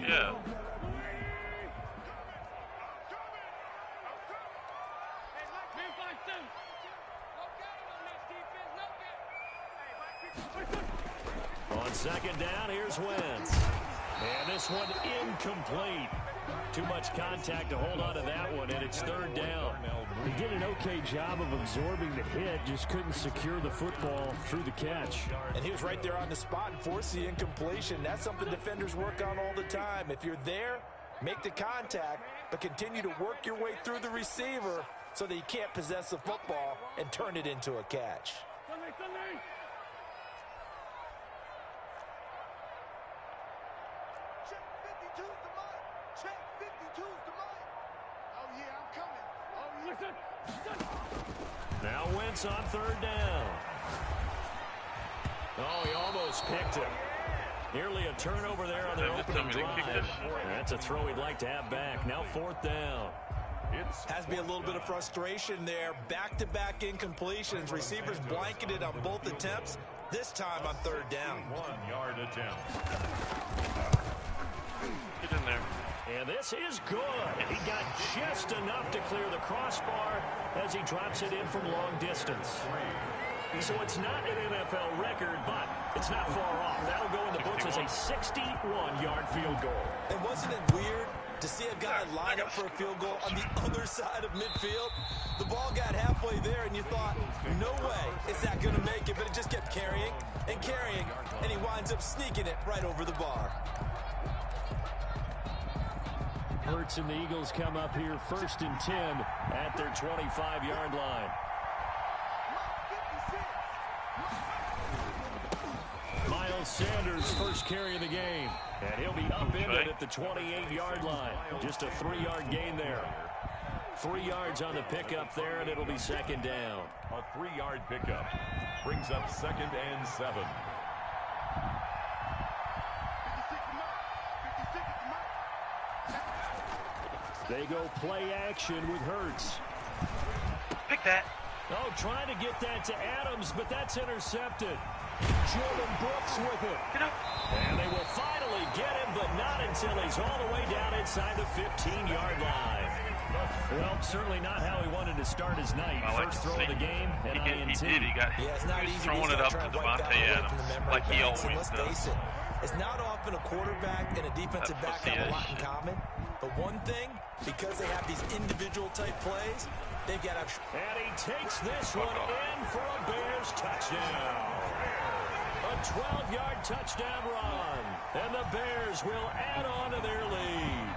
Yeah. On second down, here's Wentz. And this one incomplete. Too much contact to hold on to that one, and it's third down. He did an okay job of absorbing the hit, just couldn't secure the football through the catch. And he was right there on the spot and forced the incompletion. That's something defenders work on all the time. If you're there, make the contact, but continue to work your way through the receiver so that you can't possess the football and turn it into a catch. Now Wentz on third down. Oh, he almost picked it. Nearly a turnover there on their opening drive. That's a throw he'd like to have back. Now fourth down. Has to be a little bit of frustration there. Back-to-back incompletions. Receivers blanketed on both attempts. This time on third down. 1-yard attempt. Get in there. And this is good. He got just enough to clear the crossbar as he drops it in from long distance. So it's not an NFL record, but it's not far off. That'll go in the books as a 61-yard field goal. And wasn't it weird to see a guy line up for a field goal on the other side of midfield? The ball got halfway there, and you thought, no way is that going to make it, but it just kept carrying and carrying, and he winds up sneaking it right over the bar. Hurts and the Eagles come up here 1st and 10 at their 25-yard line. Miles Sanders first carry of the game, and he'll be upended at the 28-yard line. Just a 3-yard gain there. 3 yards on the pickup there, and it'll be second down. A 3-yard pickup brings up 2nd and 7. They go play action with Hurts. Pick that. Oh, trying to get that to Adams, but that's intercepted. Jordan Brooks with it. Get up. And they will finally get him, but not until he's all the way down inside the 15-yard line. Well, certainly not how he wanted to start his night. First throw of the game, and INT. He did. He's throwing it up to Devontae Adams, like he always does. It's not often a quarterback and a defensive back have a lot in common. But one thing, because they have these individual type plays, they've got to... And he takes this one in for a Bears touchdown. A 12-yard touchdown run. And the Bears will add on to their lead.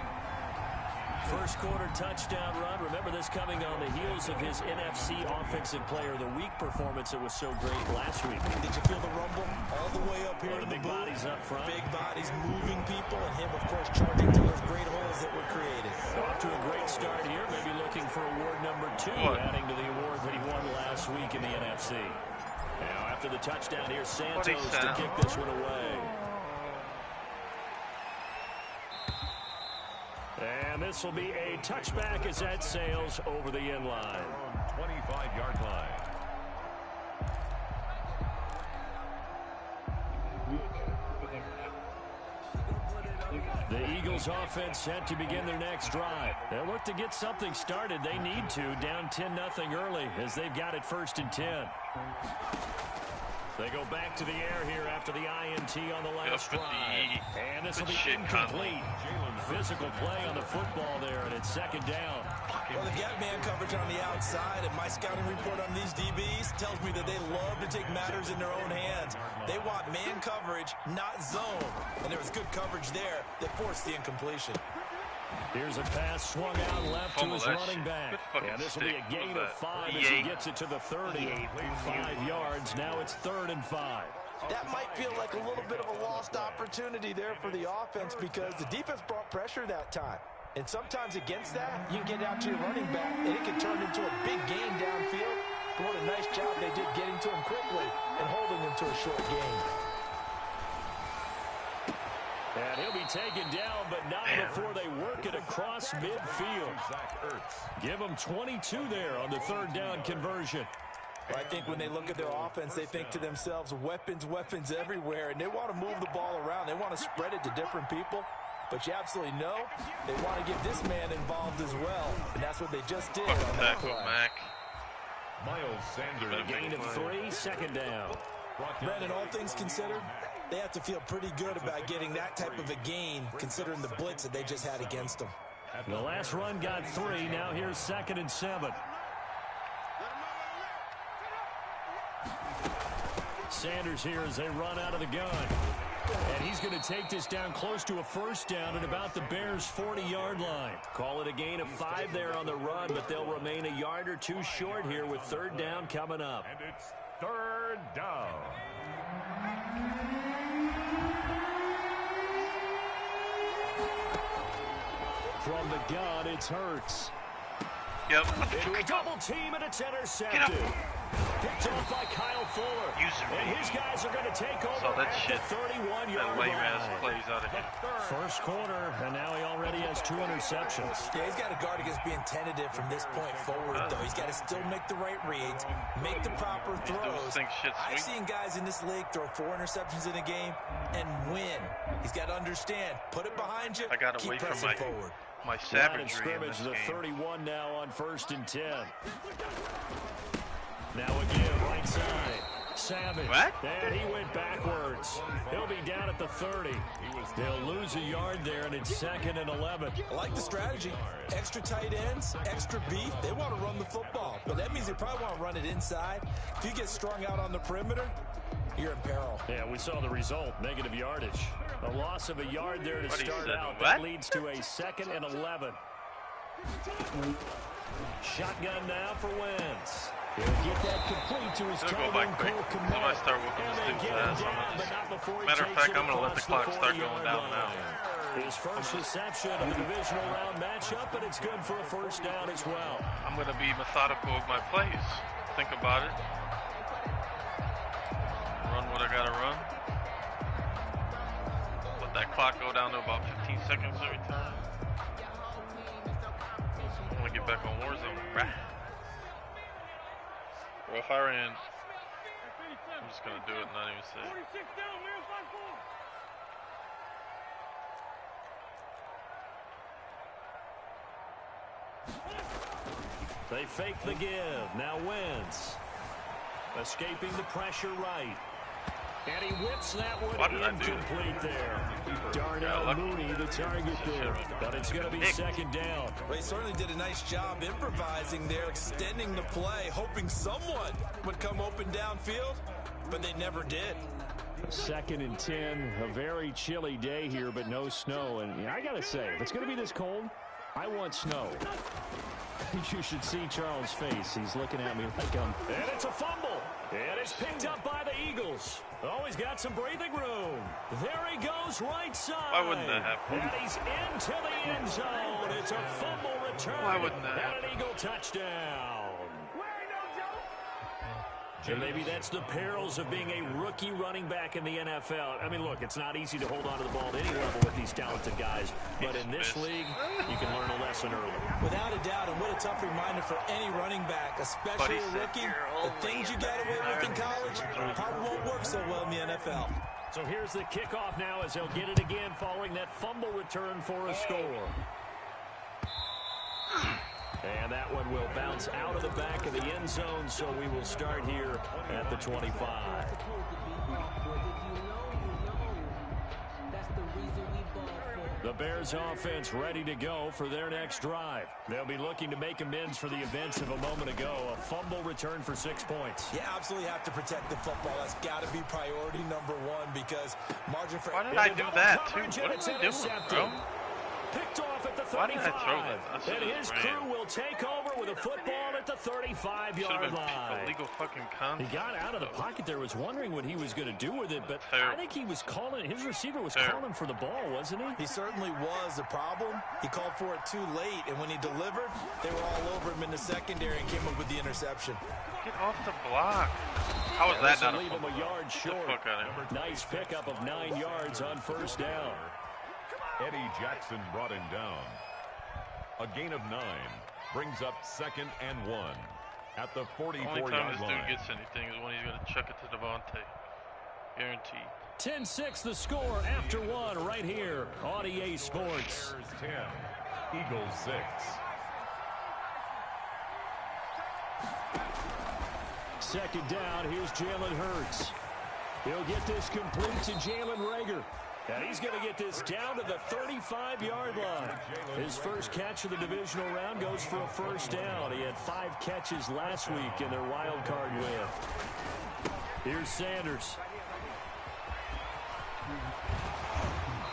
First quarter touchdown run. Remember this coming on the heels of his NFC Offensive Player of the Week performance that was so great last week. Did you feel the rumble all the way up here in the big booth? bodies up front. Big bodies moving people, and him, of course, charging to those great holes that were created. Off to a great start here. Maybe looking for award number 2, adding to the award that he won last week in the NFC. Now after the touchdown, here's Santos to kick this one away. And this will be a touchback as that sails over the end line. 25-yard line. The Eagles offense set to begin their next drive. They'll look to get something started. They need to, down 10-0 early as they've got it 1st and 10. They go back to the air here after the INT on the last drive. And this will be incomplete. Physical play on the football there, and it's second down. Well, they've got man coverage on the outside, and my scouting report on these DBs tells me that they love to take matters in their own hands. They want man coverage, not zone. And there was good coverage there that forced the incompletion. Here's a pass swung out left to his running back. And this will be a gain of 5 as he gets it to the 30. 5 yards. Now it's 3rd and 5. That might feel like a little bit of a lost opportunity there for the offense because the defense brought pressure that time. And sometimes against that, you can get out to your running back, and it can turn into a big gain downfield. But what a nice job they did getting to him quickly and holding him to a short gain. And he'll be taken down, but not before they work it across midfield. Give them 22 there on the 3rd down conversion. Well, I think when they look at their offense, they think to themselves, weapons, weapons everywhere, and they want to move the ball around. They want to spread it to different people. But you absolutely know they want to get this man involved as well. And that's what they just did on that play. Mac. Miles Sanders. Gain of 3, second down. Brandon, all things considered, they have to feel pretty good about getting that type of a gain, considering the blitz that they just had against them. The last run got 3. Now here's 2nd and 7. Sanders here as they run out of the gun. And he's going to take this down close to a first down at about the Bears' 40-yard line. Call it a gain of 5 there on the run, but they'll remain a yard or 2 short here with 3rd down coming up. And it's 3rd down. From the gun, it's Hurts. Yep. Into a double team, and it's intercepted. Picked off by Kyle Fuller. And his guys are going to take over that at shit. the 31-yard line. Plays out of here. First quarter, and now he already has 2 interceptions. Yeah, he's got to guard against being tentative from this point forward, though. He's got to still make the right reads, make the proper throws. I've seen guys in this league throw 4 interceptions in a game and win. He's got to understand, put it behind you, I got to keep wait for pressing forward. my Line of savagery in scrimmage, this the game. 31 now on 1st and 10. Now again, right side. Savage. What? And he went backwards. He'll be down at the 30. They'll lose a yard there, and it's 2nd and 11. I like the strategy. Extra tight ends, extra beef. They want to run the football, but that means they probably want to run it inside. If you get strung out on the perimeter, you're in peril. Yeah, we saw the result, negative yardage. A loss of a yard there to start out. What? That leads to a 2nd and 11. Shotgun now for Wentz. He'll get that complete to his It'll go by quick. Somebody start whooping this dude's ass. Matter of fact, I'm going to let the clock start going down now. His first reception of the divisional round matchup, and it's good for a first down as well. I'm going to be methodical with my plays. Think about it. Run what I got to run. Let that clock go down to about 15 seconds every time. I want to get back on Warzone. Well, if I ran, I'm just going to do it and not even say it. They fake the give. Now Wentz. Escaping the pressure right. And he whips that one incomplete there. Darnell Mooney, the target there. But it's going to be 2nd down. Well, he certainly did a nice job improvising there, extending the play, hoping someone would come open downfield, but they never did. 2nd and 10, a very chilly day here, but no snow. And I got to say, if it's going to be this cold, I want snow. You should see Charles' face. He's looking at me like I'm... And it's a fumble. And it's picked up by the Eagles. Oh, he's got some breathing room. There he goes, right side. Why wouldn't that happen? And he's into the end zone. It's a fumble return. Why wouldn't that happen? And an Eagle touchdown. And maybe that's the perils of being a rookie running back in the NFL. I mean, look, it's not easy to hold on to the ball at any level with these talented guys. But in this league, you can learn a lesson early. Without a doubt, and what a tough reminder for any running back, especially a rookie. The things you got away with in college probably won't work so well in the NFL. So here's the kickoff now as they'll get it again following that fumble return for a score. And that one will bounce out of the back of the end zone, so we will start here at the 25. The Bears offense ready to go for their next drive. They'll be looking to make amends for the events of a moment ago. A fumble return for 6 points. You absolutely have to protect the football. That's got to be priority number one because margin for... Why did I do that, too? What did I do, bro? Picked off at the 35. Why did I throw that? And his crew will take over with a football at the 35-yard line. Illegal fucking contact. He got out of the pocket there, was wondering what he was going to do with it, but I think he was calling, his receiver was calling for the ball, wasn't he? He certainly was. The problem, he called for it too late, and when he delivered, they were all over him in the secondary and came up with the interception. Get off the block. How was that not leave him a yard short. Nice pickup of 9 yards on first down. Eddie Jackson brought him down. A gain of 9 brings up 2nd and 1 at the 44-yard line. The only time this dude gets anything is when he's going to chuck it to Devontae. Guaranteed. 10-6 the score after one right here on EA Sports. Bears 10, Eagles 6. Second down, here's Jalen Hurts. He'll get this complete to Jalen Reagor. And he's going to get this down to the 35-yard line. His first catch of the divisional round goes for a first down. He had 5 catches last week in their wild card win. Here's Sanders.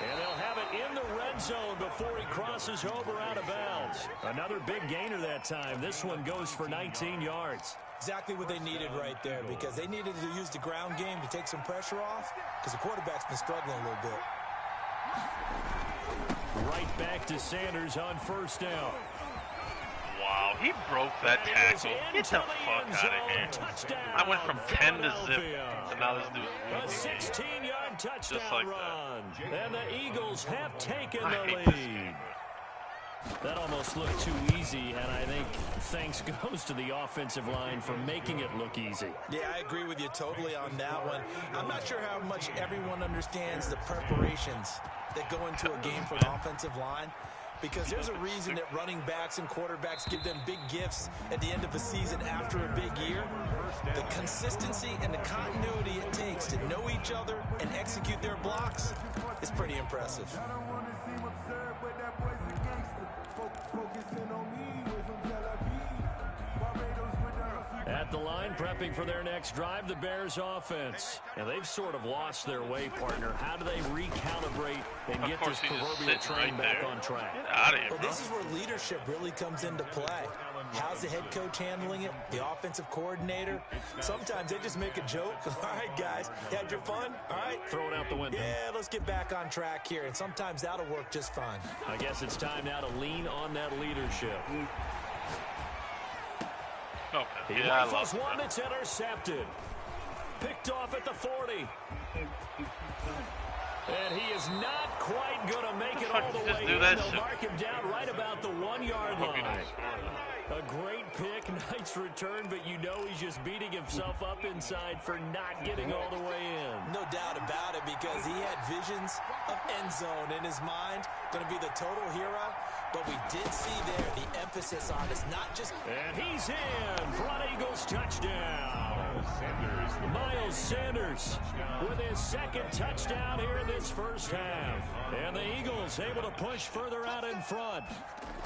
And they'll have it in the red zone before he crosses over out of bounds. Another big gainer that time. This one goes for 19 yards. Exactly what they needed right there, because they needed to use the ground game to take some pressure off, because the quarterback's been struggling a little bit. Right back to Sanders on first down. Wow, he broke that tackle. Get the fuck out of here. Touchdown, I went from 10 to zip, and now this dude's a losing. 16-yard touchdown Just like run. And the Eagles have taken I the hate this lead. game. That almost looked too easy, and I think thanks goes to the offensive line for making it look easy. Yeah, I agree with you totally on that one. I'm not sure how much everyone understands the preparations that go into a game for an offensive line, because there's a reason that running backs and quarterbacks give them big gifts at the end of the season after a big year. The consistency and the continuity it takes to know each other and execute their blocks is pretty impressive. At the line, prepping for their next drive, the Bears offense. And they've sort of lost their way, partner. How do they recalibrate and get this proverbial train back on track? Get out of here, Well, bro. this is where leadership really comes into play. How's the head coach handling it? The offensive coordinator? Sometimes they just make a joke. All right, guys, you had your fun? All right. Throw it out the window. Yeah, let's get back on track here. And sometimes that'll work just fine. I guess it's time now to lean on that leadership. Okay. He Yeah, I rifles love one that. that's intercepted. Picked off at the 40. And he is not quite going to make it all the Just way do in. that They'll shit. mark him down right about the 1-yard Hope he line. don't score. A great pick, nice return, but you know he's just beating himself up inside for not getting all the way in. No doubt about it, because he had visions of end zone in his mind. Going to be the total hero. But we did see there the emphasis on is not just... And he's in for an Eagles touchdown. Miles Sanders with his second touchdown here in this first half. And the Eagles able to push further out in front.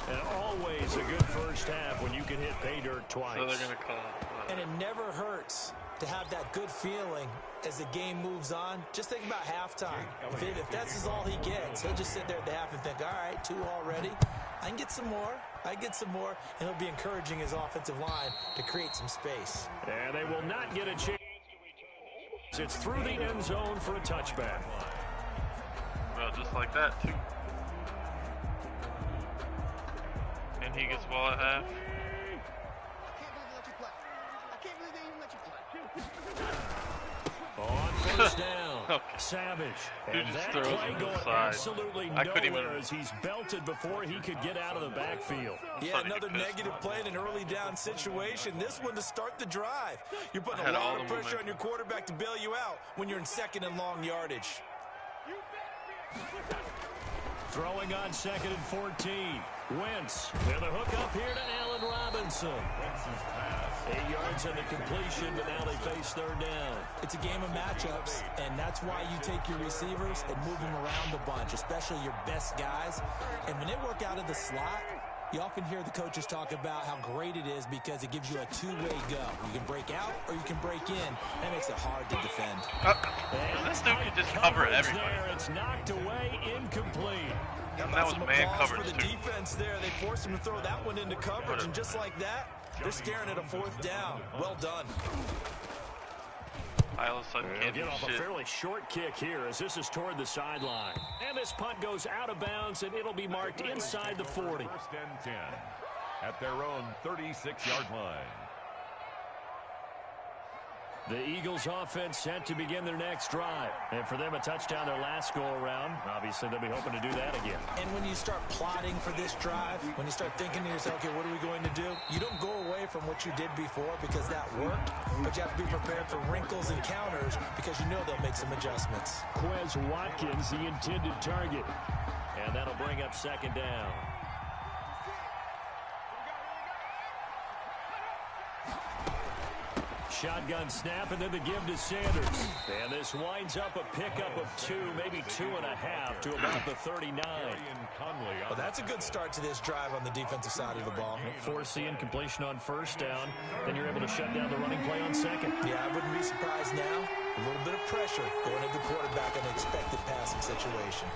And always a good first half when you can hit pay dirt twice. So they're going to call it. And it never hurts to have that good feeling as the game moves on. Just think about halftime. If that's all he gets, he'll just sit there at the half and think, all right, 2 already. I can get some more. I get some more. And he'll be encouraging his offensive line to create some space. And they will not get a chance to return. It's through the end zone for a touchback. Well, just like that, too. And he gets the ball at half. On first down, Okay. Savage. Dude And just that throws play him to the going side. absolutely I couldn't nowhere even- as he's belted before he could get out of the backfield. Yeah, Funny another because- negative play in an early down situation. This one to start the drive. You're putting a Had all lot of the pressure momentum. on your quarterback to bail you out when you're in second and long yardage. Throwing on 2nd and 14. Wentz. And the hook up here to Allen Robinson. 8 yards on the completion, but now they face third down. It's a game of matchups, and that's why you take your receivers and move them around a bunch, especially your best guys. And when they work out of the slot, you often hear the coaches talk about how great it is because it gives you a two-way go. You can break out or you can break in. That makes it hard to defend. This dude can just cover Coverage everybody. there. It's knocked away, incomplete. And that was Some man applause coverage, for the too. defense there. They forced him to throw that one into coverage, and just like that, they're staring at a 4th down. Well done. I all of a sudden They'll can't do get off a shit. fairly short kick here as this is toward the sideline. And this punt goes out of bounds, and it'll be marked inside the 40. First and 10 at their own 36-yard line. The Eagles offense set to begin their next drive. And for them, a touchdown their last go-around. Obviously, they'll be hoping to do that again. And when you start plotting for this drive, when you start thinking to yourself, okay, what are we going to do? You don't go away from what you did before because that worked, but you have to be prepared for wrinkles and counters because you know they'll make some adjustments. Quez Watkins, the intended target. And that'll bring up second down. Shotgun snap, and then the give to Sanders. And this winds up a pickup of 2, maybe 2.5 to about the 39. Well, that's a good start to this drive on the defensive side of the ball. Forcing completion on first down. Then you're able to shut down the running play on second. Yeah, I wouldn't be surprised now. A little bit of pressure going into the quarterback in an expected passing situation.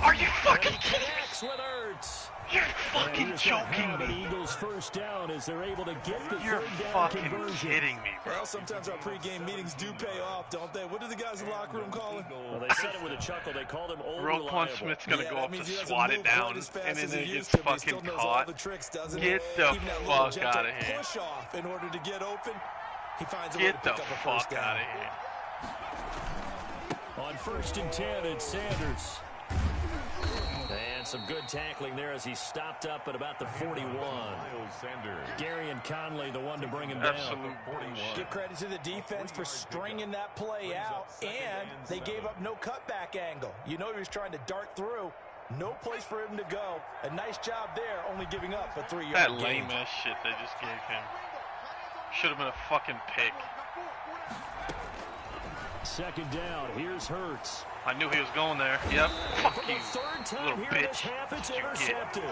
Are you fucking kidding me? Connects with Ertz. You're fucking joking The me. Eagles first down as they're able to get the You're third down fucking conversion. kidding me, bro. Well, sometimes our pregame meetings do pay off, don't they? What do the guys in the locker room call it? Well, they said it with a chuckle. They called him old Roquan reliable. Smith's gonna go up that means to he doesn't swat it move down, quite as fast and then as he it gets used to, but he fucking still knows all caught. the tricks, doesn't Get he? the Even that little fuck gentle outta here. push off in order to get open. He finds a way to Get the pick up a fuck first down. out of here. On 1st and 10, it's Sanders. And some good tackling there as he stopped up at about the 41. Gary and Conley, the one to bring him down. Absolute bullshit. Give credit to the defense for stringing that play out, and they gave up no cutback angle. You know he was trying to dart through. No place for him to go. A nice job there, only giving up a 3-yard That gain. lame-ass shit they just gave him. Should have been a fucking pick. Second down, here's Hurts. I knew he was going there. Yep. Fuck For you, the third time little here this bitch. half, it's You get intercepted.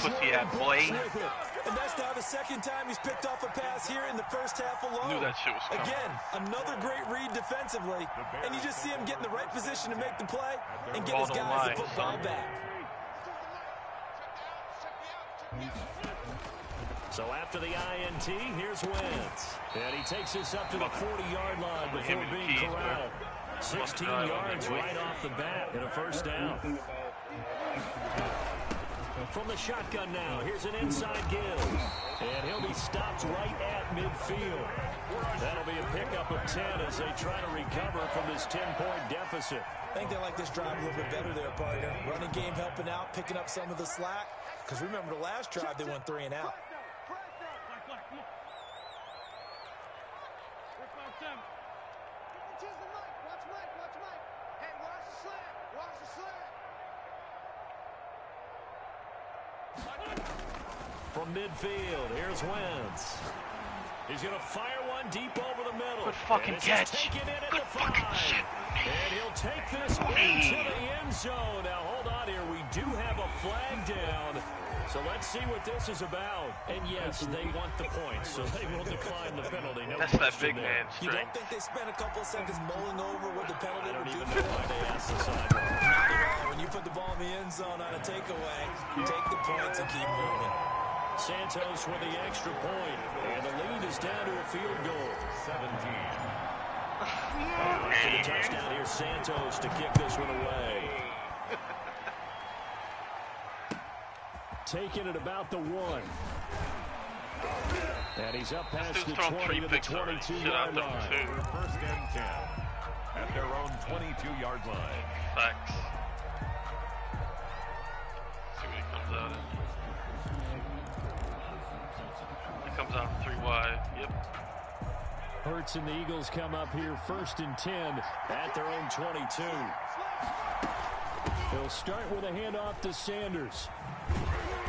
pussy-ass boy. And that's now the second time he's picked off a pass here in the first half alone. Knew that shit was coming. Again, another great read defensively. And you just see him get in the right position to make the play and get Ball his don't guys lie, the football son. back. So after the INT, here's Wentz. And he takes this up to the 40-yard line before him being keys, corralled. 16 yards right off the bat and a first down. From the shotgun now, here's an inside give. And he'll be stopped right at midfield. That'll be a pickup of 10 as they try to recover from this 10-point deficit. I think they like this drive a little bit better there, partner. Running game helping out, picking up some of the slack. Because remember the last drive, they went 3 and out. From midfield, here's Wentz. He's going to fire one deep over the middle. Good fucking catch. Good fucking shit. And he'll take this into the end zone. Now, hold on here. We do have a flag down. So let's see what this is about. And yes, they want the points, so they will decline the penalty. No That's that question big there. man You don't strength. think they spent a couple of seconds mulling over what the penalty I don't would do even for know them? why they asked the sideline. Not at all. When you put the ball in the end zone on a takeaway, take the points and keep moving. Santos with the extra point, and the lead is down to a field goal. 17. To the touchdown here, Santos to kick this one away. Taking it about the 1. And he's up past This the dude's thrown 20 3 to the picks already. Shit out 22-yard there line. too. First and 10 at their own 22-yard line. Facts. See what he comes out at. He comes out 3 wide. Yep. Hurts and the Eagles come up here 1st and 10 at their own 22. They'll start with a handoff to Sanders.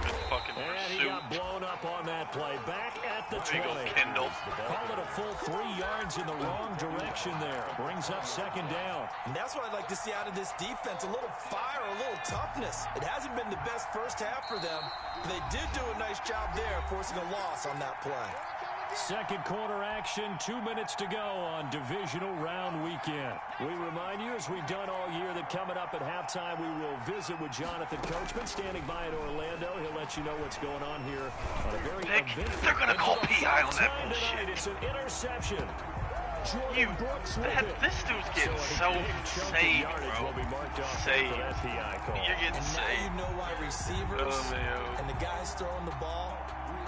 Good fucking And he pursuit. got blown up on that play. Back at the There you 20. go, Kendall. Called it a full 3 yards in the wrong direction there. Brings up second down. And that's what I'd like to see out of this defense. A little fire, a little toughness. It hasn't been the best first half for them. But they did do a nice job there, forcing a loss on that play. Second quarter action, 2 minutes to go on Divisional Round Weekend. We remind you, as we've done all year, that coming up at halftime, we will visit with Jonathan Coachman, standing by in Orlando. He'll let you know what's going on here on a very Nick, eventful. they're gonna call and for the PI on first that time bullshit. tonight, it's an interception. Jordan You, Brooks with it. this dude's getting So a so big chunk of saved, yardage bro. will be marked off Saved. for that PI call. You're getting And now you saved. know why receivers Oh, man. and the guys throwing the ball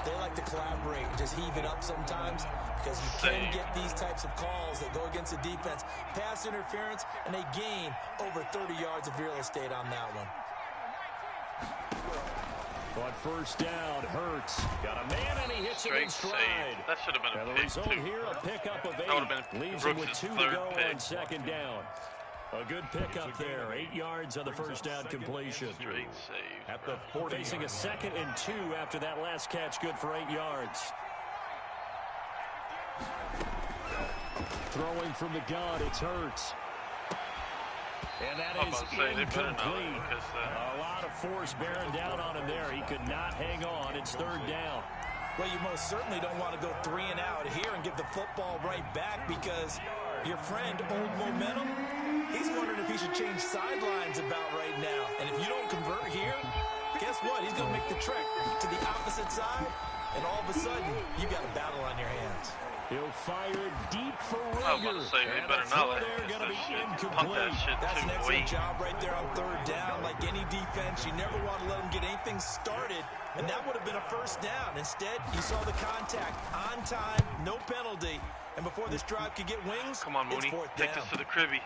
They like to collaborate and just heave it up sometimes because you can get these types of calls that go against the defense. Pass interference, and they gain over 30 yards of real estate on that one. On first down, Hurts got a man, and he hits it in stride. Save. That should have been a and the pick, result too. here, a pickup of 8. That would have been Leaves him with Brooks' 2 to third go pick. on second down. A good pickup there. 8 yards on the first down completion. Straight save. At the 40. Facing a 2nd and 2 after that last catch, good for 8 yards. Throwing from the gun, it's Hurts. And that is incomplete. A lot of force bearing down on him there. He could not hang on. It's 3rd down. Well, you most certainly don't want to go 3 and out here and give the football right back because your friend, Old Momentum, he's wondering if he should change sidelines about right now. And if you don't convert here, guess what? He's going to make the trek to the opposite side, and all of a sudden, you got a battle on your hands. He'll fire deep for Rager. I was about to say, they better not let him miss that shit. Pump that shit That's an too. excellent job right there on 3rd down. Like any defense, you never want to let them get anything started, and that would have been a first down. Instead, you saw the contact on time, no penalty, and before this drive could get wings, come on, Mooney, it's 4th take down. this to the cribby.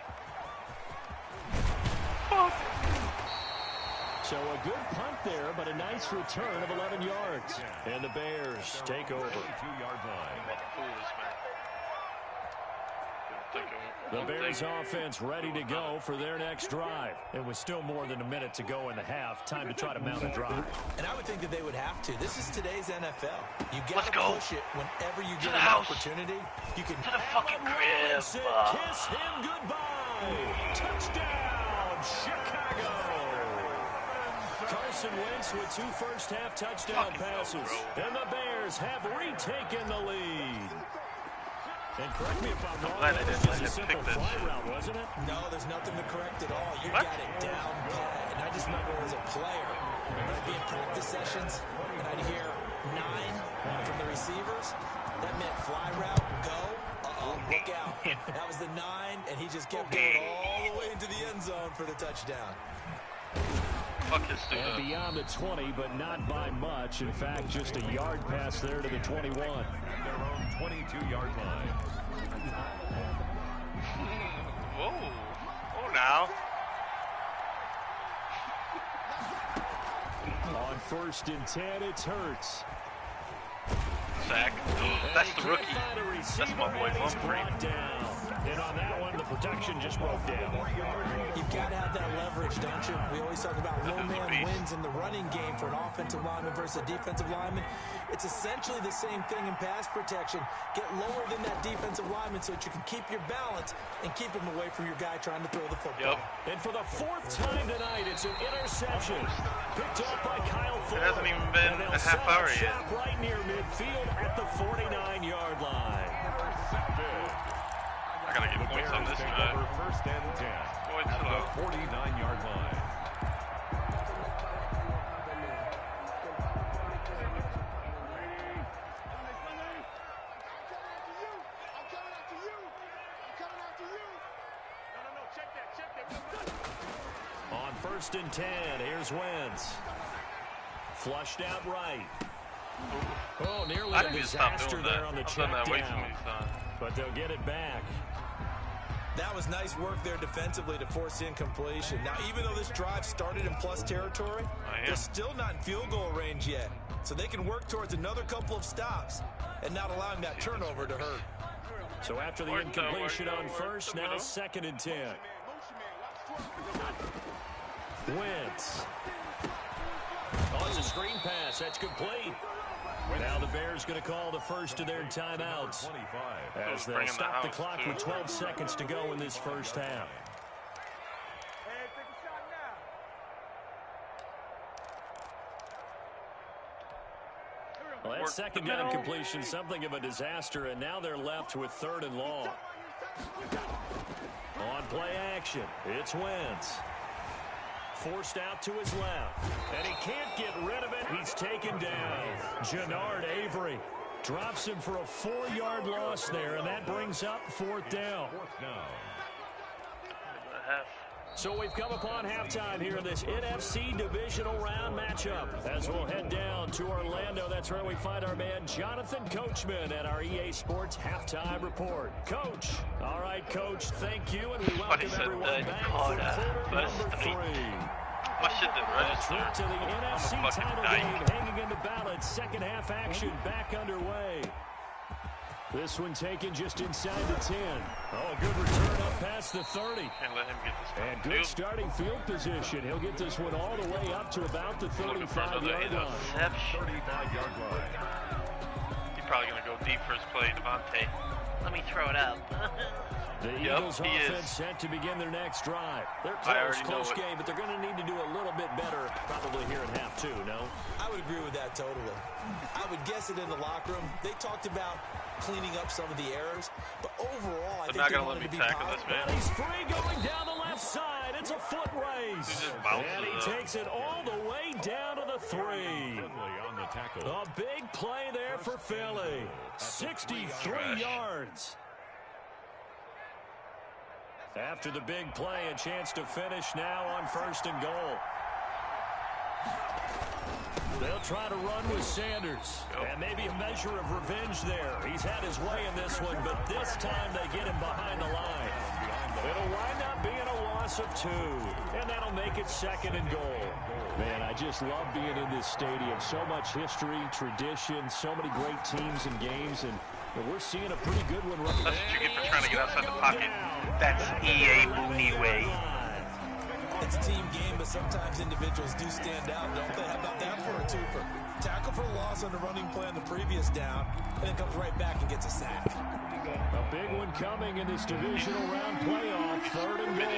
So a good punt there, but a nice return of 11 yards. And the Bears take over. 2-yard line. The Bears offense ready to go for their next drive. It was still more than a minute to go in the half. Time to try to mount a drive. And I would think that they would have to. This is today's NFL. You got to push it whenever you get an opportunity. You can to the fucking crib. Kiss him goodbye. Touchdown, Chicago. Carson Wentz with 2 first-half touchdown passes. And the Bears have retaken the lead. And correct me if I'm wrong, glad I didn't let a him simple pick that fly shit. route, wasn't it? No, there's nothing to correct at all. You got it down pat. And I just remember as a player, when I'd be in practice sessions, and I'd hear 9 from the receivers. That meant fly route, go, look out. That was the 9, and he just kept going all the way into the end zone for the touchdown. Fuck his dude. And beyond the 20, but not by much. In fact, just a yard pass there to the 21. Their own 22-yard line. Whoa. Oh, now. On 1st and 10, it's Hurts. Sack. That's the rookie. That's my boy Humphrey. And on that one, the protection just broke down. You've got to have that leverage, don't you? We always talk about low man wins in the running game for an offensive lineman versus a defensive lineman. It's essentially the same thing in pass protection. Get lower than that defensive lineman so that you can keep your balance and keep him away from your guy trying to throw the football. And for the 4th time tonight, it's an interception. Picked up by Kyle Fuller. It hasn't even been a half hour yet. Right near midfield at the 49-yard line. I gotta get points on this guy. 1st and 10. Points at the 49-yard line. On 1st and 10, here's Wentz. Flushed out right. Oh, nearly a disaster there on the check down. But they'll get it back. That was nice work there defensively to force incompletion. Now, even though this drive started in plus territory, they're still not in field goal range yet. So they can work towards another couple of stops and not allowing that turnover to hurt. So after the incompletion on 1st, now 2nd and 10. Wentz. Oh, it's a screen pass. That's complete. Now the Bears going to call the first of their timeouts as they stop the clock with 12 seconds to go in this first half. Well, that 2nd down completion, something of a disaster, and now they're left with 3rd and long. On play action, it's Wentz. Forced out to his left, and he can't get rid of it. He's taken down. Jannard Avery drops him for a 4-yard loss there, and that brings up 4th down. So we've come upon halftime here in this NFC Divisional Round matchup. As we'll head down to Orlando, that's where we find our man Jonathan Coachman at our EA Sports Halftime Report. Coach. All right, Coach, thank you, and we welcome everyone back for quarter number 3. My shit didn't register. Trip to the NFC title game hanging in the balance. Second half action back underway. This one taken just inside the 10. Oh, good return up past the 30. Can't let him get this one. And good starting field position. He'll get this one all the way up to about the 35-yard line. 35-yard line. He's probably going to go deep for his play, Devontae. Let me throw it up. The Eagles offense set to begin their next drive. They're close game, but they're going to need to do a little bit better probably here in half 2, no? I would agree with that totally. I would guess it in the locker room. They talked about cleaning up some of the errors, but overall, I think they wanted to be positive. And he's free going down the left side. It's a foot race. And he takes it all the way down to the 3. On the tackle. A big play there for Philly. 63 yards. After the big play, a chance to finish now on 1st and goal. They'll try to run with Sanders. And maybe a measure of revenge there. He's had his way in this one, but this time they get him behind the line. It'll wind up being a loss of 2. And that'll make it 2nd and goal. Man, I just love being in this stadium. So much history, tradition, so many great teams and games, and we're seeing a pretty good one right now. That's what you get for trying to get outside the pocket. That's EA Booney way. It's a team game, but sometimes individuals do stand out, don't they? How about that for a twofer? Tackle for loss on the running play on the previous down, and then comes right back and gets a sack. A big one coming in this divisional round playoff. 3rd and goal.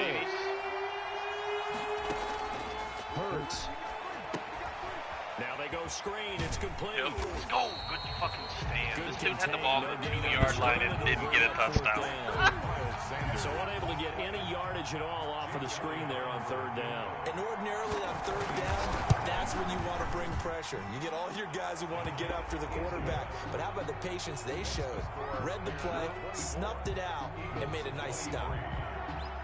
Hurts. Now they go screen. It's complete. Let's go. Good fucking stand. This dude had the ball at the 2-yard line and didn't get a touchdown. So unable to get any yardage at all off of the screen there on 3rd down. And ordinarily on 3rd down, that's when you want to bring pressure. You get all your guys who want to get after the quarterback. But how about the patience they showed? Read the play, snuffed it out, and made a nice stop.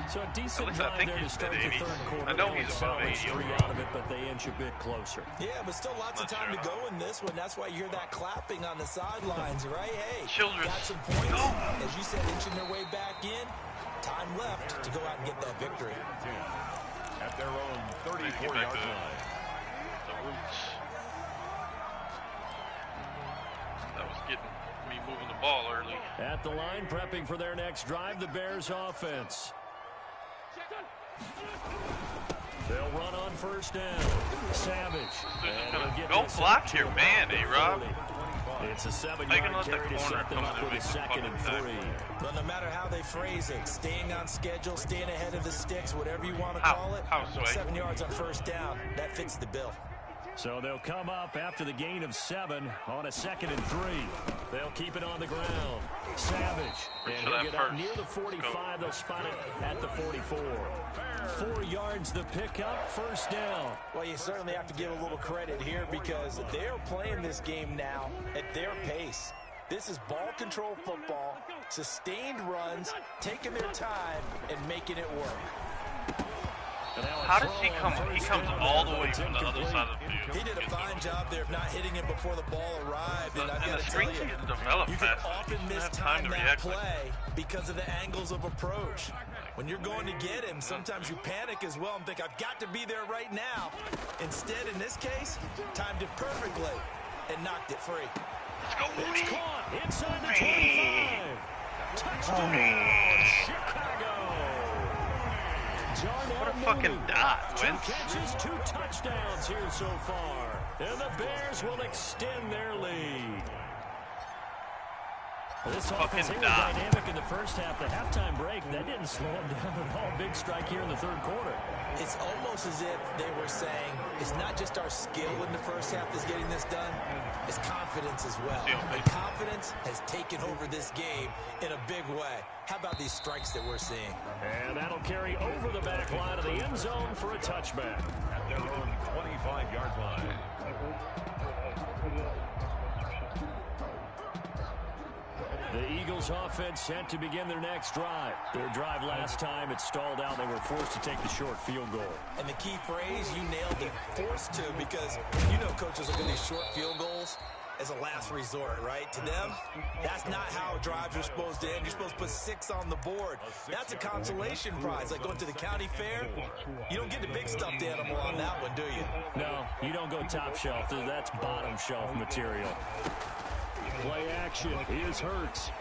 So a decent drive there to start the 3rd quarter. I know he's above 80 out of it, but they inch a bit closer. Yeah, but still lots of time to go in this one. That's why you hear that clapping on the sidelines, right? Hey, got some points. As you said, inching their way back in. Time left to go out and get that victory. At their own 34-yard line. The roots. That was getting me moving the ball early. At the line, prepping for their next drive, the Bears offense. They'll run on 1st down. Savage. Go block your man, A-Rob. It's a 7-yard carry to set them up with a 2nd and 3. But no matter how they phrase it, staying on schedule, staying ahead of the sticks, whatever you want to call it, 7 yards on 1st down, that fits the bill. So they'll come up after the gain of 7 on a 2nd and 3. They'll keep it on the ground. Savage. And he'll get up near the 45. They'll spot it at the 44. 4 yards the pickup, 1st down. Well, you certainly have to give a little credit here because they're playing this game now at their pace. This is ball control football, sustained runs, taking their time, and making it work. How does he come? He comes all the way from the other side of the field. He did a fine job there of not hitting it before the ball arrived. And I've got to tell you, you can often mistime that play because of the angles of approach. When you're going to get him, sometimes you panic as well and think, I've got to be there right now. Instead, in this case, timed it perfectly and knocked it free. Let's go, It's caught inside the 25. Touchdown, Chicago. What a fucking dot, 2 catches, 2 touchdowns here so far. And the Bears will extend their lead. This offense was dynamic in the first half. The halftime break, that didn't slow them down at all. Big strike here in the 3rd quarter. It's almost as if they were saying, it's not just our skill in the first half that's getting this done, it's confidence as well. And confidence has taken over this game in a big way. How about these strikes that we're seeing? And that'll carry over the back line of the end zone for a touchback. At their own 25-yard line. The Eagles offense set to begin their next drive. Their drive last time, it stalled out. They were forced to take the short field goal. And the key phrase, you nailed it, forced to, because you know coaches look at these short field goals as a last resort, right? To them, that's not how drives are supposed to end. You're supposed to put 6 on the board. That's a consolation prize, like going to the county fair. You don't get the big stuffed animal on that one, do you? No, you don't go top shelf. That's bottom shelf material. Play action. Here's Hurts.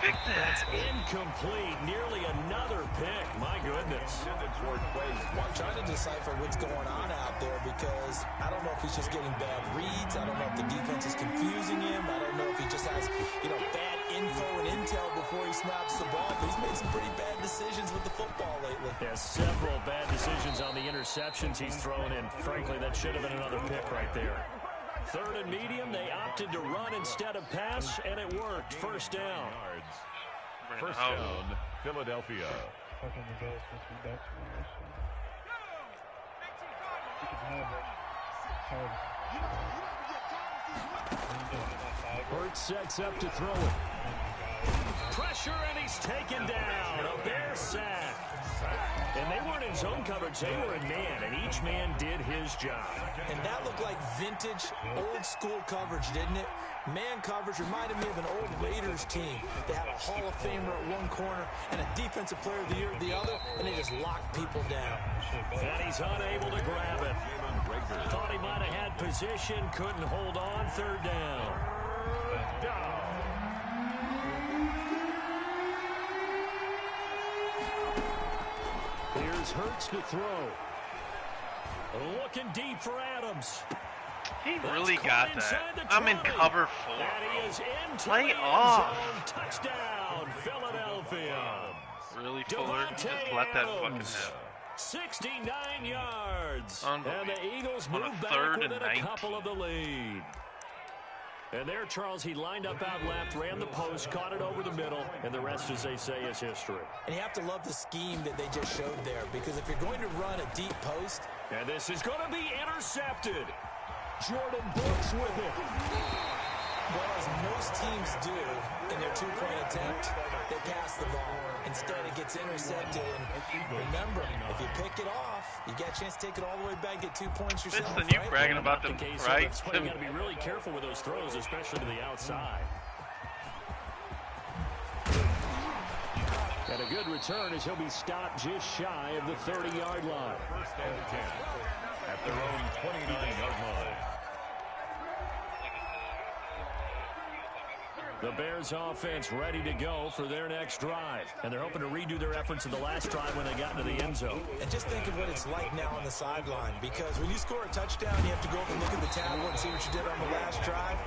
That's incomplete. Nearly another pick. My goodness. I'm trying to decipher what's going on out there because I don't know if he's just getting bad reads. I don't know if the defense is confusing him. I don't know if he just has, bad info and intel before he snaps the ball. But he's made some pretty bad decisions with the football lately. Yeah, several bad decisions on the interceptions he's thrown in. Frankly, that should have been another pick right there. 3rd and medium, they opted to run instead of pass, and it worked. First down. First down, Philadelphia. Hurts sets up to throw it. Pressure, and he's taken down. A Bear sack. And they weren't in zone coverage. They were in man, and each man did his job. And that looked like vintage, old-school coverage, didn't it? Man coverage reminded me of an old Raiders team. They had a Hall of Famer at one corner and a Defensive Player of the Year at the other, and they just locked people down. And he's unable to grab it. Thought he might have had position, couldn't hold on. 3rd down. Here's Hurts to throw. Looking deep for Adams. He really got that. I'm in cover 4. Play off. Touchdown, Philadelphia. Really, Fuller? Just let that fucking happen. 69 yards. And the Eagles On move a back 3rd within and a 19. couple of the lead. And there, Charles, he lined up out left, ran the post, caught it over the middle, and the rest, as they say, is history. And you have to love the scheme that they just showed there, because if you're going to run a deep post... And this is going to be intercepted. Jordan Brooks with it. Well, as most teams do in their 2-point attempt, they pass the ball. Instead, it gets intercepted. And remember, if you pick it off, you get a chance to take it all the way back, get 2 points yourself. Listen, you bragging about them, right? You got to be really careful with those throws, especially to the outside. And a good return as he'll be stopped just shy of the 30-yard line. First and 10 at their own 29-yard line. The Bears offense ready to go for their next drive. And they're hoping to redo their efforts of the last drive when they got into the end zone. And just think of what it's like now on the sideline. Because when you score a touchdown, you have to go over and look at the tablet and see what you did on the last drive.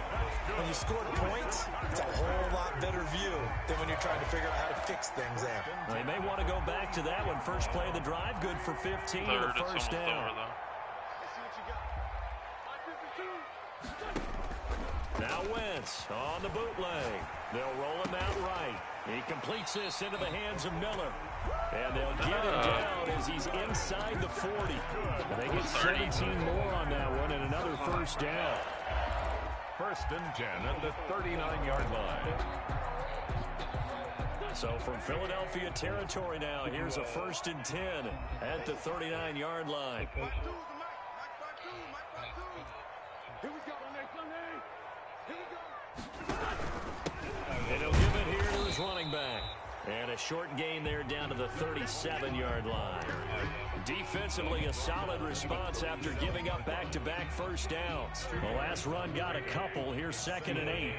When you scored points, it's a whole lot better view than when you're trying to figure out how to fix things there. They may want to go back to that one. First play of the drive, good for 15 and a first down. Now Wentz on the bootleg. They'll roll him out right. He completes this into the hands of Miller. And they'll get him down as he's inside the 40. And they get 17 more on that one and another first down. First and 10 at the 39-yard line. So from Philadelphia territory now, here's a 1st and 10 at the 39-yard line. And he'll give it here to his running back. And a short gain there down to the 37-yard line. Defensively, a solid response after giving up back-to-back first downs. The last run got a couple. Here's 2nd and 8.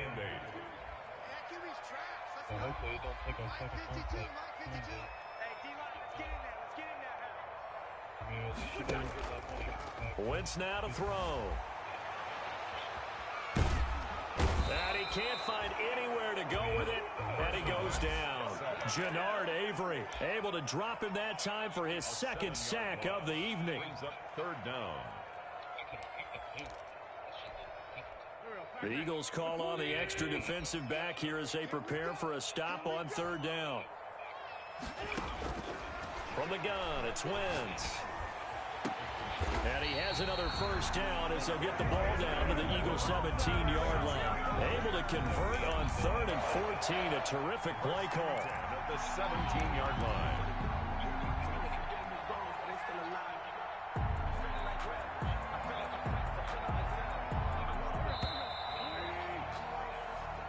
Wentz now to throw. And he can't find anywhere to go with it, and he goes down. Jannard Avery able to drop him that time for his 2nd sack of the evening. Brings up 3rd down. The Eagles call on the extra defensive back here as they prepare for a stop on 3rd down. From the gun, it's Wentz. And he has another first down as they'll get the ball down to the Eagles' 17-yard line. Able to convert on 3rd and 14. A terrific play call. At the 17-yard line.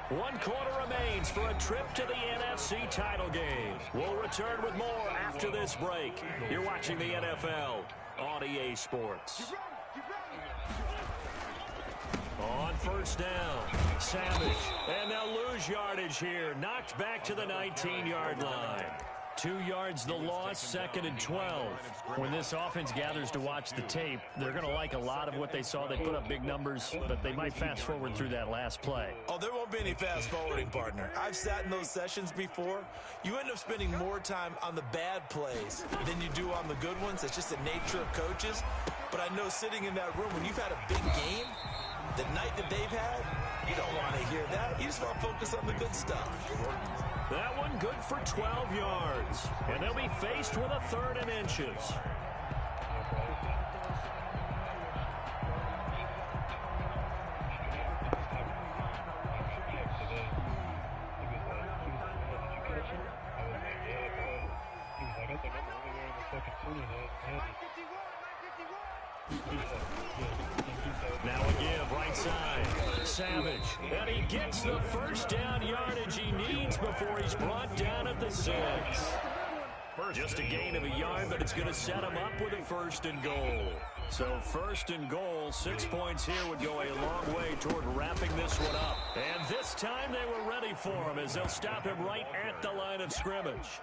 One quarter remains for a trip to the NFC title game. We'll return with more after this break. You're watching the NFL on EA Sports. On first down, Savage. And they'll lose yardage here. Knocked back to the 19-yard line. 2 yards the loss, 2nd and 12. When this offense gathers to watch the tape, they're going to like a lot of what they saw. They put up big numbers, but they might fast forward through that last play. Oh, there won't be any fast forwarding, partner. I've sat in those sessions before. You end up spending more time on the bad plays than you do on the good ones. It's just the nature of coaches. But I know sitting in that room, when you've had a big game, the night that they've had, you don't want to hear that. You just want to focus on the good stuff. That one good for 12 yards. And they'll be faced with a 3rd and inches. Now a give, right side. Savage. And he gets the first down yardage he needs before he's brought down at the 6. Just a gain of a yard, but it's going to set him up with a 1st and goal. So 1st and goal, 6 points here would go a long way toward wrapping this one up. And this time they were ready for him as they'll stop him right at the line of scrimmage.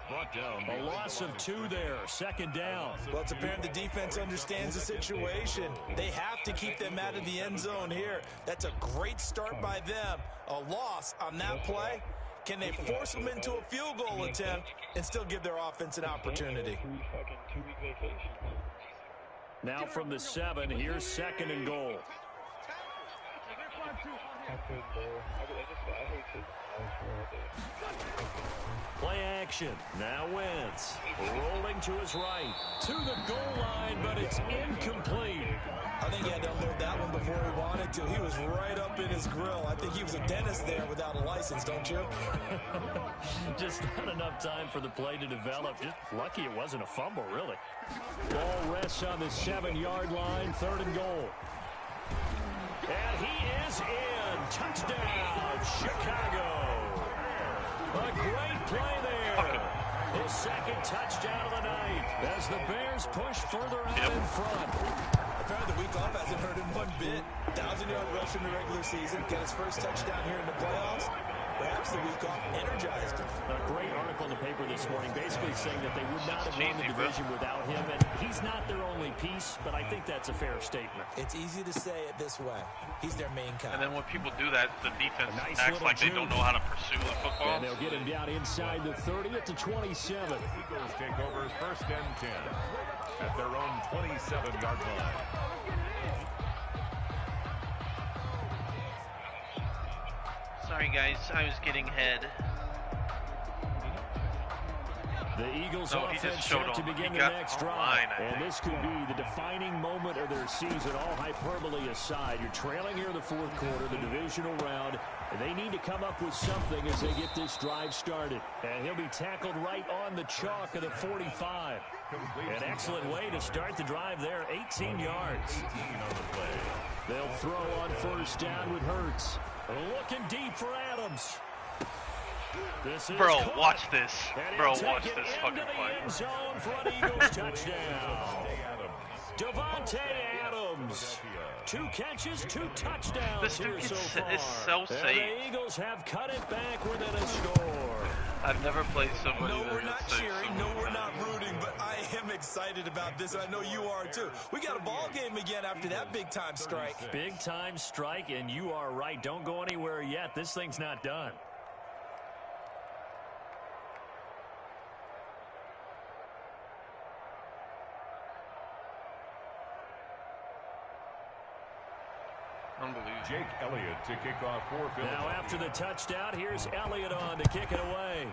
A loss of 2 there, 2nd down. Well, it's apparent the defense understands the situation. They have to keep them out of the end zone here. That's a great start by them. A loss on that play. Can they force them into a field goal attempt and still give their offense an opportunity? Now from the 7, here's 2nd and goal. Play action. Now Wentz rolling to his right. To the goal line, but it's incomplete. I think he had to unload that one before he wanted to. He was right up in his grill. I think he was a dentist there without a license, don't you? Just not enough time for the play to develop. Just lucky it wasn't a fumble, really. Ball rests on the 7-yard line, 3rd and goal. And he is in. Touchdown, Chicago. A great play there. His 2nd touchdown of the night as the Bears push further out in front. Apparently the week off hasn't hurt him one bit. 1,000-yard rush in the regular season. Get his first touchdown here in the playoffs. Perhaps the week off energized him. A great article in the paper this morning basically saying that they would not have won the division without him. And he's not their only piece, but I think that's a fair statement. It's easy to say it this way. He's their main guy. And then when people do that, the defense acts like they don't know how to pursue the football. And they'll get him down inside the 30 at the 27. Eagles take over 1st and 10 at their own 27-yard line. Sorry, guys. I was getting head. The Eagles offense set to begin the next drive. And this could be the defining moment of their season, all hyperbole aside. You're trailing here in the 4th quarter, the divisional round. And they need to come up with something as they get this drive started. And he'll be tackled right on the chalk of the 45. An excellent way to start the drive there, 18 yards. They'll throw on 1st down with Hurts. Looking deep for Adams. Bro, watch this. Bro, watch this fucking play. End zone for an Eagles touchdown. Devontae Adams. 2 catches, 2 touchdowns this here so far. Is so safe. And the Eagles have cut it back within a score. I've never played somebody No, that we're not safe cheering. so No, much. we're not rooting. But I am excited about this. I know you are, too. We got a ball game again after that big-time strike. Big-time strike, and you are right. Don't go anywhere yet. This thing's not done. Jake Elliott to kick off for Philadelphia. Now after the touchdown, here's Elliott on to kick it away.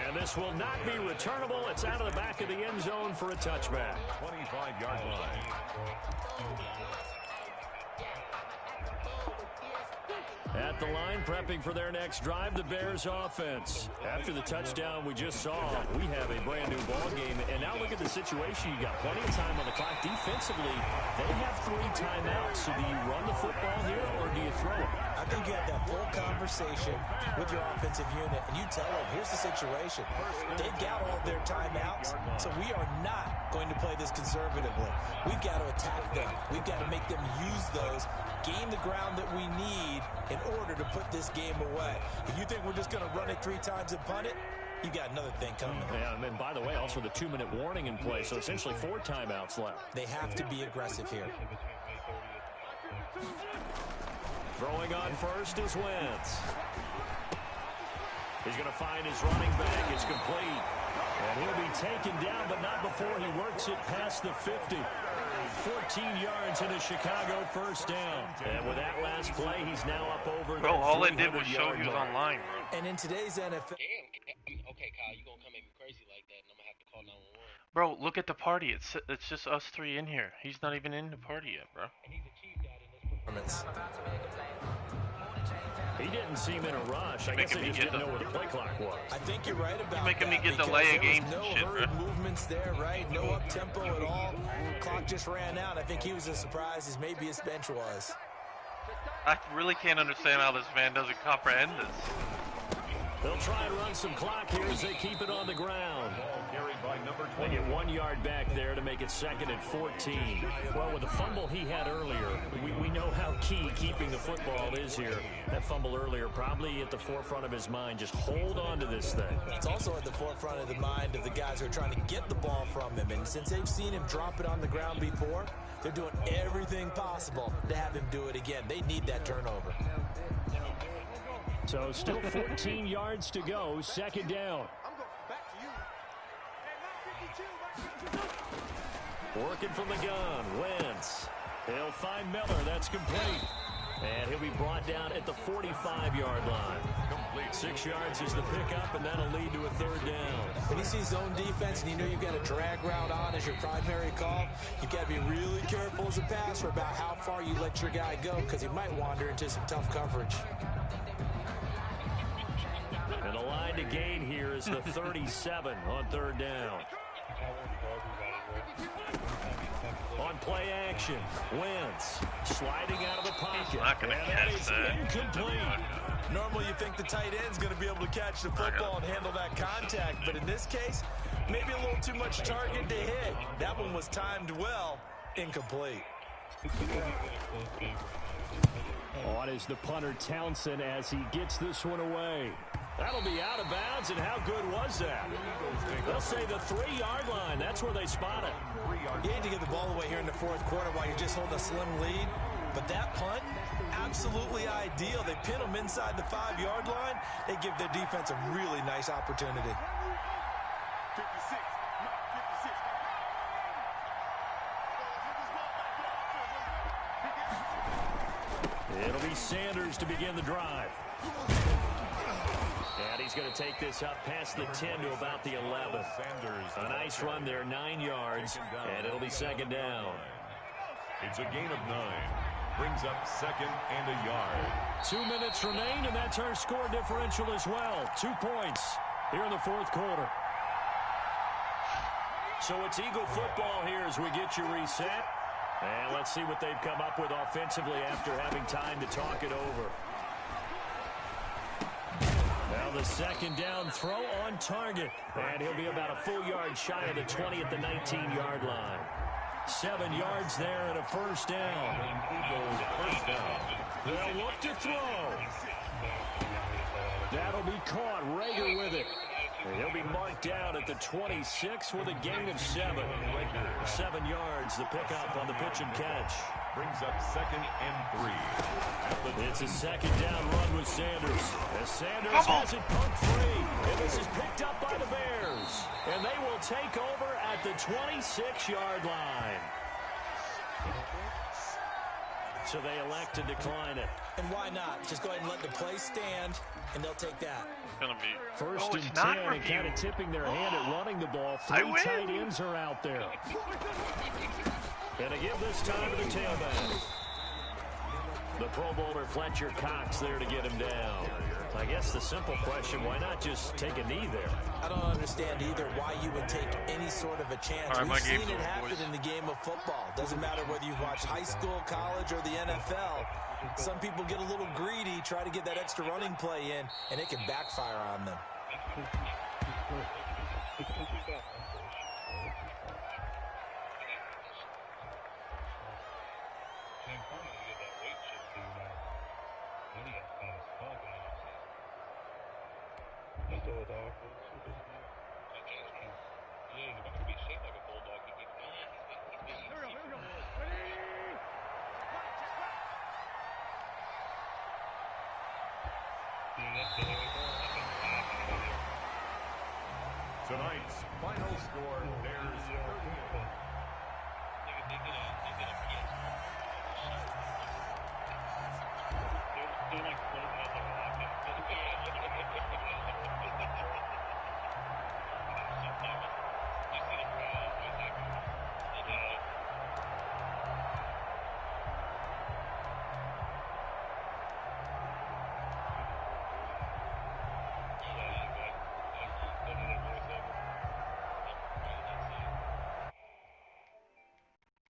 And this will not be returnable. It's out of the back of the end zone for a touchback. 25-yard line. At the line, prepping for their next drive, the Bears offense. After the touchdown we just saw, we have a brand-new ball game. And now look at the situation. You got plenty of time on the clock. Defensively, they have 3 timeouts. So do you run the football here or do you throw it? I think you have that full conversation with your offensive unit, and you tell them, here's the situation. They've got all of their timeouts, so we are not going to play this conservatively. We've got to attack them. We've got to make them use those, gain the ground that we need in order to put this game away. If you think we're just going to run it 3 times and punt it, you got another thing coming. Yeah, and then, by the way, also the 2-minute warning in play, so essentially 4 timeouts left. They have to be aggressive here. Throwing on first is Wentz. He's going to find his running back. It's complete. And he'll be taken down, but not before he works it past the 50. 14 yards in a Chicago first down. And with that last play, he's now up over Bro, all it did was show he was online, bro. And in today's NFL... Damn, okay, Kyle, you gonna come at me crazy like that, and I'm gonna have to call 911. Bro, look at the party. It's just us 3 in here. He's not even in the party yet, bro. And he's achieved that in this performance. He didn't seem in a rush. I guess they just didn't know where the play clock was. I think you're right about You're making me that, get because delay of there was games no and shit, hurried bro. movements there, right? No up-tempo at all. Clock just ran out. I think he was as surprised as maybe his bench was. I really can't understand how this man doesn't comprehend this. They'll try and run some clock here as they keep it on the ground. They get 1 yard back there to make it 2nd and 14. Well, with the fumble he had earlier, we know how key keeping the football is here. That fumble earlier probably at the forefront of his mind. Just hold on to this thing. It's also at the forefront of the mind of the guys who are trying to get the ball from him. And since they've seen him drop it on the ground before, they're doing everything possible to have him do it again. They need that turnover. So still 14 yards to go, 2nd down. Working from the gun, Wentz. He'll find Miller, that's complete. And he'll be brought down at the 45-yard line. 6 yards is the pickup, and that'll lead to a 3rd down. When you see zone defense and you know you've got a drag route on as your primary call, you've got to be really careful as a passer about how far you let your guy go, because he might wander into some tough coverage. And the line to gain here is the 37 on 3rd down. On play action, Wentz sliding out of the pocket. Not gonna catch that. Incomplete. Normally you think the tight end's going to be able to catch the football and handle that contact, but in this case, maybe a little too much target to hit. That one was timed well, incomplete. On is the punter Townsend as he gets this one away. That'll be out of bounds, and how good was that? They'll say the 3-yard line. That's where they spot it. You hate to get the ball away here in the 4th quarter while you're just holding a slim lead, but that punt, absolutely ideal. They pin them inside the 5-yard line. They give their defense a really nice opportunity. It'll be Sanders to begin the drive. And he's going to take this up past the 10 to about the 11. A nice run there, 9 yards, and it'll be 2nd down. It's a gain of 9. Brings up 2nd and a yard. 2 minutes remain, and that's our score differential as well. 2 points here in the 4th quarter. So it's Eagle football here as we get you reset. And let's see what they've come up with offensively after having time to talk it over. Now the 2nd down throw on target. And he'll be about a full yard shy of the 20 at the 19-yard line. 7 yards there and a 1st down. First down. They'll look to throw. That'll be caught. Rager with it. And he'll be marked down at the 26 with a gain of 7. 7 yards, the pickup on the pitch and catch. Brings up 2nd and 3. It's a 2nd down run with Sanders. As Sanders has it pumped free. And this is picked up by the Bears. And they will take over at the 26-yard line. So they elect to decline it. And why not? Just go ahead and let the play stand, and they'll take that. It's going to be... First and it's 10, not and review. kind of tipping their hand at running the ball. I 3 win. tight ends are out there. And to give this time to the tailback. The Pro Bowler Fletcher Cox there to get him down. I guess the simple question, why not just take a knee there? I don't understand either why you would take any sort of a chance. All right, my We've seen game's it over, happen boys. in the game of football. Doesn't matter whether you watch high school, college, or the NFL. Some people get a little greedy, try to get that extra running play in, and it can backfire on them. Tonight's final score, Bears 30.